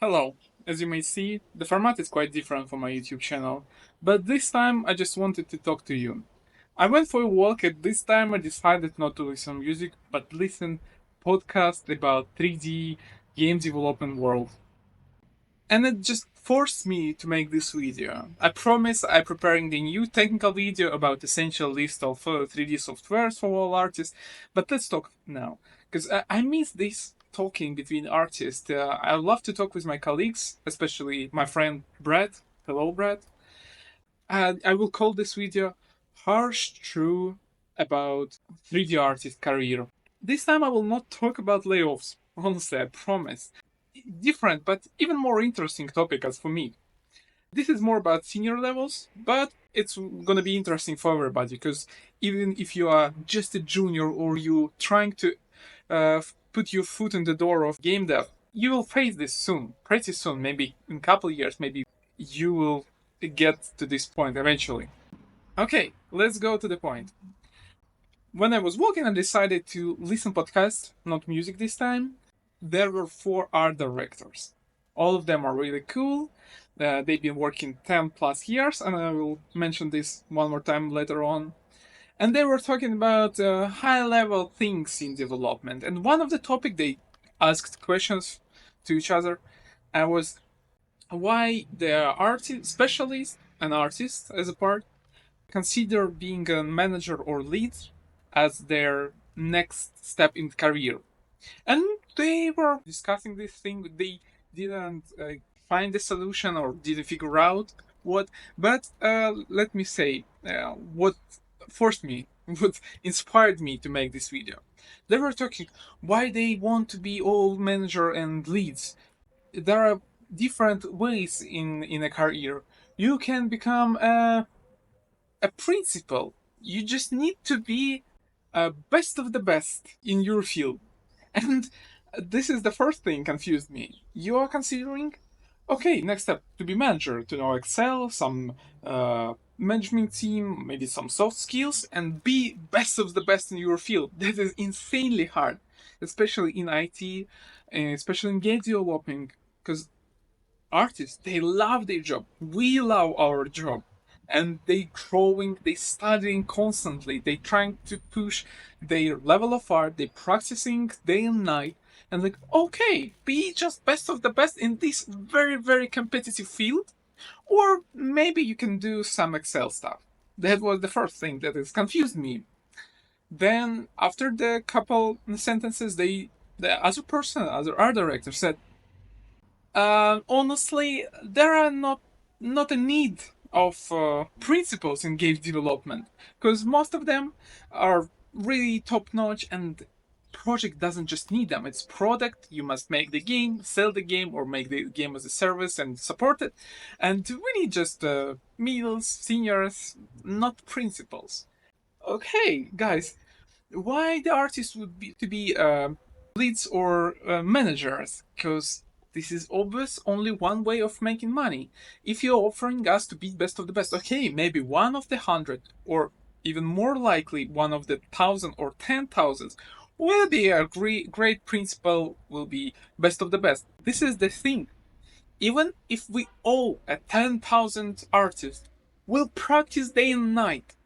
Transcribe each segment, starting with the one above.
Hello. As you may see, the format is quite different from my YouTube channel, but this time I just wanted to talk to you. I went for a walk and this time I decided not to listen music, but listen podcast about 3D game development world. And it just forced me to make this video. I promise I'm preparing the new technical video about essential list of 3D softwares for all artists, but let's talk now. Because I miss this talking between artists. I love to talk with my colleagues, especially my friend Brad. Hello, Brad. I will call this video Harsh True about 3D artist career. This time I will not talk about layoffs. Honestly, I promise. Different, but even more interesting topic as for me. This is more about senior levels, but it's gonna be interesting for everybody because even if you are just a junior or you trying to put your foot in the door of game dev, you will face this soon, pretty soon, maybe in a couple years, maybe you will get to this point eventually. Okay, let's go to the point. When I was walking, I decided to listen podcast, not music this time. There were four art directors. All of them are really cool. They've been working 10 plus years, and I will mention this one more time later on. And they were talking about high level things in development. And one of the topic they asked questions to each other was why the artist specialist and artist as a part consider being a manager or lead as their next step in career. And they were discussing this thing. They didn't find a solution or didn't figure out what. But let me say, what forced me, what inspired me to make this video. They were talking why they want to be all manager and leads. There are different ways in a career. You can become a principal. You just need to be best of the best in your field. And this is the first thing confused me. You are considering, okay, next step to be manager, to know Excel, some management team, maybe some soft skills, and be best of the best in your field. That is insanely hard, especially in IT, and especially in game developing, because artists they love their job. We love our job, and they growing, they studying constantly. They trying to push their level of art. They practicing day and night, and like okay, be just best of the best in this very competitive field, or maybe you can do some Excel stuff. That was the first thing that has confused me. Then after the couple sentences, the other person, other art director said honestly, there are not a need of principles in game development because most of them are really top notch and project doesn't just need them. It's product. You must make the game, sell the game, or make the game as a service and support it. And we need just middles, seniors, not principles. Okay, guys, why the artist would be to be leads or managers? Because this is obvious only one way of making money. If you're offering us to be best of the best, okay, maybe one of the 100 or even more likely one of the 1,000 or 10,000 will be a great principal, will be best of the best. This is the thing. Even if we all at 10,000 artists will practice day and night,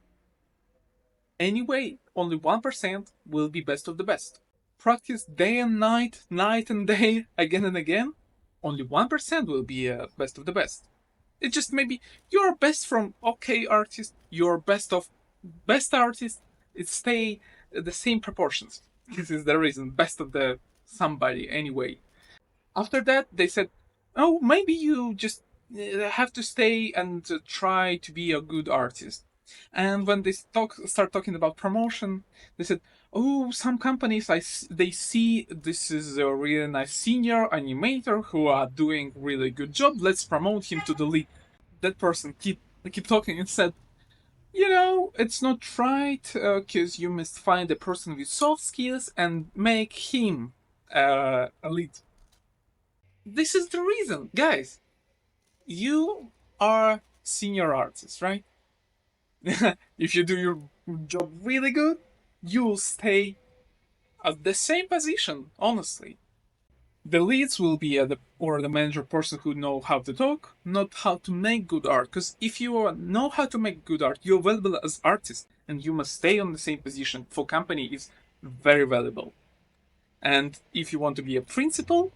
anyway, only 1% will be best of the best. Practice day and night, night and day, again and again, only 1% will be best of the best. It just maybe you're best from okay artist, you're best of best artist, it stay the same proportions. This is the reason, best of the somebody anyway. After that, they said, oh, maybe you just have to stay and try to be a good artist. And when they start talking about promotion, they said, "Oh, some companies, they see this is a really nice senior animator who are doing really good job. Let's promote him to the lead." That person keep talking and said, "You know, it's not right because you must find a person with soft skills and make him a lead." This is the reason, guys. You are senior artists, right? If you do your job really good, you'll stay at the same position, honestly. The leads will be the manager person who know how to talk, not how to make good art. Because if you know how to make good art, you're valuable as artist, and you must stay on the same position for company is very valuable. And if you want to be a principal,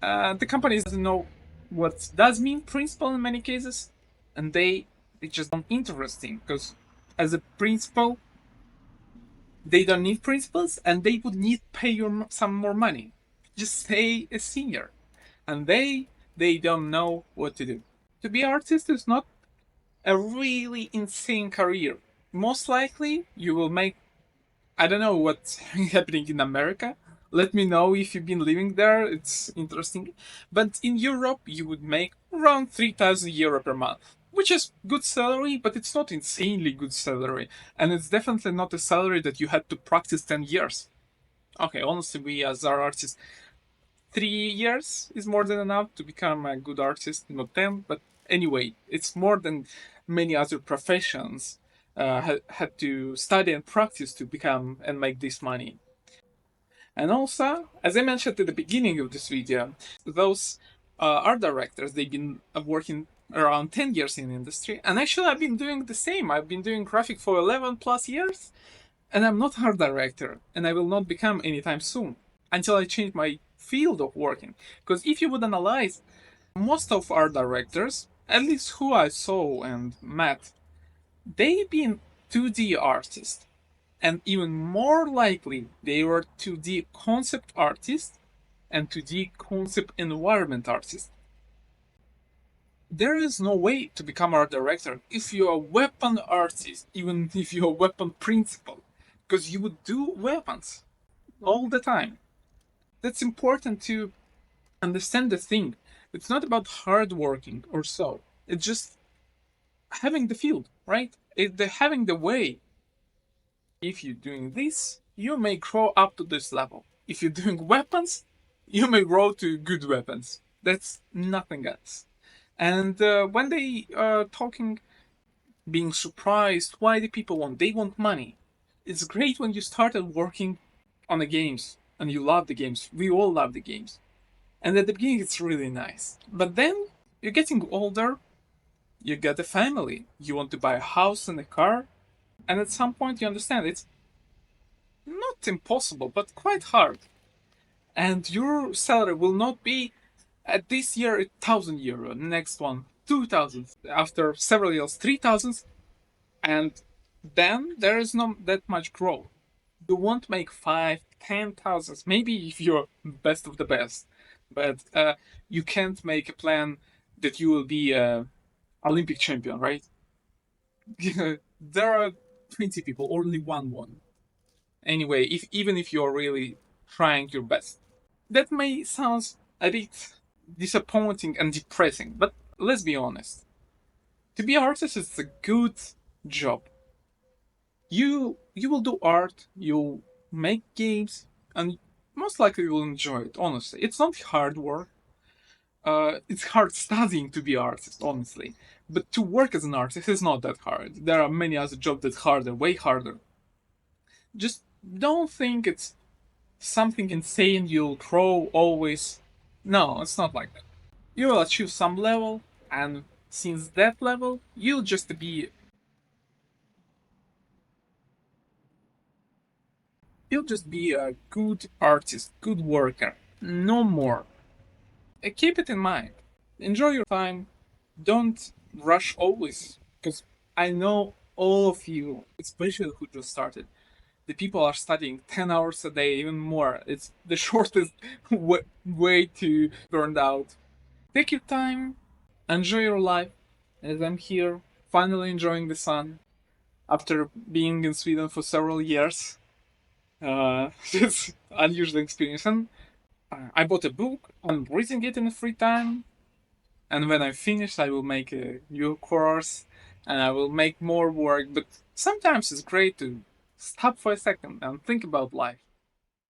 the company doesn't know what does mean principal in many cases, and they just don't interesting because as a principal they don't need principals and they would need pay you some more money. Just stay a senior, and they don't know what to do. To be artist is not a really insane career. Most likely you will make, I don't know what's happening in America. Let me know if you've been living there. It's interesting. But in Europe, you would make around 3,000 euro per month, which is good salary, but it's not insanely good salary. And it's definitely not a salary that you had to practice 10 years. Okay, honestly, we as our artists, 3 years is more than enough to become a good artist, not 10. But anyway, it's more than many other professions had to study and practice to become and make this money. And also, as I mentioned at the beginning of this video, those art directors, they've been working around 10 years in the industry. And actually, I've been doing the same. I've been doing graphic for 11 plus years. And I'm not art director. And I will not become anytime soon until I change my field of working. Because if you would analyze most of art directors, at least who I saw and met, they've been 2D artists. And even more likely, they were 2D concept artists and 2D concept environment artists. There is no way to become art director if you're a weapon artist, even if you're a weapon principal, because you would do weapons all the time. That's important to understand the thing. It's not about hard working or so. It's just having the field, right? Having the way. If you're doing this, you may grow up to this level. If you're doing weapons, you may grow to good weapons. That's nothing else. And when they are talking, being surprised, why do people want? They want money. It's great when you started working on the games and you love the games. We all love the games. And at the beginning, it's really nice. But then you're getting older, you get a family, you want to buy a house and a car, and at some point you understand it's not impossible, but quite hard. And your salary will not be at this year 1,000 euro, next one 2,000, after several years 3,000, and then there is not that much growth. You won't make 5, 10,000, maybe if you're best of the best, but you can't make a plan that you will be a Olympic champion, right? There are 20 people, only one won. Anyway, even if you're really trying your best. That may sound a bit disappointing and depressing, but let's be honest. To be an artist is a good job. You will do art, you'll make games, and most likely you'll enjoy it, honestly. It's not hard work. It's hard studying to be an artist, honestly. But to work as an artist is not that hard. There are many other jobs that harder, way harder. Just don't think it's something insane you'll grow always. No, it's not like that. You will achieve some level, and since that level, you'll just be a good artist, good worker, no more. Keep it in mind. Enjoy your time. Don't rush always, because I know all of you, especially who just started, the people are studying 10 hours a day, even more. It's the shortest way to burn out. Take your time, enjoy your life, as I'm here, finally enjoying the sun after being in Sweden for several years. It's unusual experience. And I bought a book. I'm reading it in the free time. And when I finish, I will make a new course and I will make more work. But sometimes it's great to stop for a second and think about life.